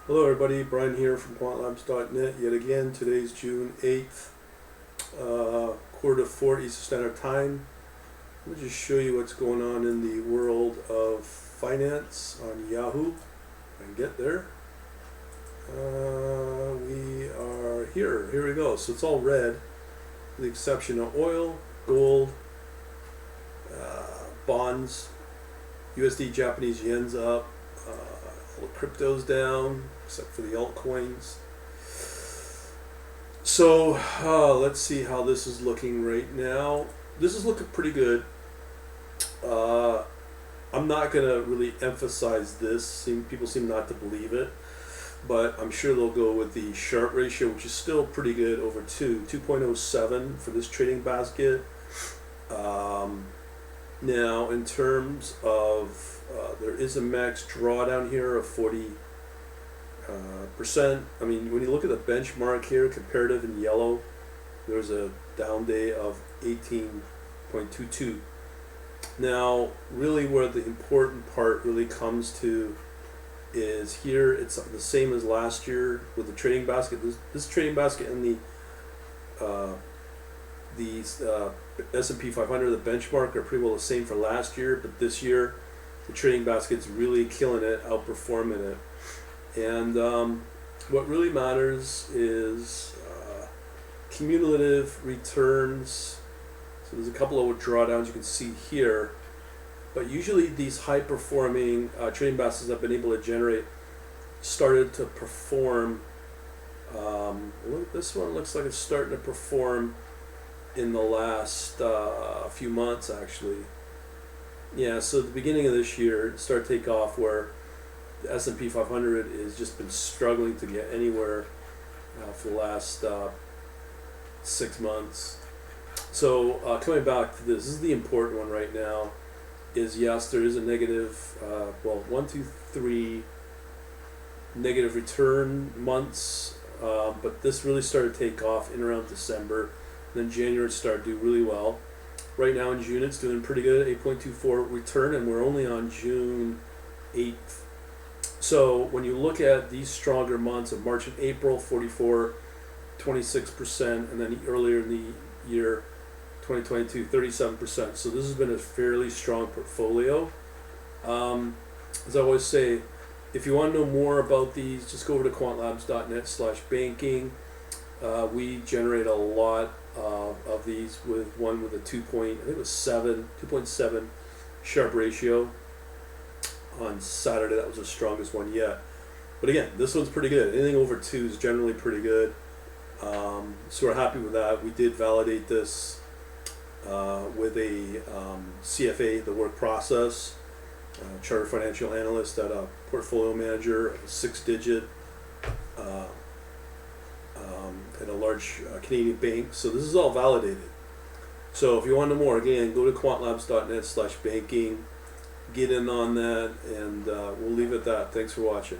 Hello everybody, Brian here from quantlabs.net yet again. Today's June 8th, quarter to 4 Eastern Standard Time. Let me just show you what's going on in the world of finance on Yahoo. If I can get there. We are here. Here we go. So it's all red, with the exception of oil, gold, bonds, USD Japanese yen's up, all the crypto's down, except for the altcoins. So let's see how this is looking right now. This is looking pretty good. I'm not going to really emphasize this. People seem not to believe it. But I'm sure they'll go with the Sharpe ratio, which is still pretty good, over 2.07 for this trading basket. Now, in terms of, there is a max drawdown here of 40%. I mean, when you look at the benchmark here, comparative in yellow, there's a down day of 18.22. Now, really where the important part really comes to is here, it's the same as last year with the trading basket. This trading basket and the S&P 500, the benchmark, are pretty well the same for last year, but this year the trading basket's really killing it, outperforming it. And what really matters is cumulative returns. So there's a couple of drawdowns you can see here, but usually these high-performing trading baskets have been able to generate, started to perform. Look, this one looks like it's starting to perform in the last few months, actually. Yeah, so at the beginning of this year, it started to take off, where the S&P 500 has just been struggling to get anywhere for the last 6 months. So coming back to this is the important one right now. Is yes, there is a negative, well, 1, 2, 3 negative return months, but this really started to take off in around December. Then January started to do really well. Right now in June it's doing pretty good, 8.24 return, and we're only on June 8th. So when you look at these stronger months of March and April, 44, 26%, and then earlier in the year, 2022, 37%. So this has been a fairly strong portfolio. As I always say, if you want to know more about these, just go over to quantlabs.net/banking. We generate a lot of these with one with a 2.7 Sharpe ratio. On Saturday, that was the strongest one yet. But again, this one's pretty good. Anything over 2 is generally pretty good. So we're happy with that. We did validate this with a CFA, the work process, chartered financial analyst at a portfolio manager, a 6-digit, at a large Canadian bank. So this is all validated. So if you want to know more, again, go to quantlabs.net/banking, get in on that, and we'll leave it at that. Thanks for watching.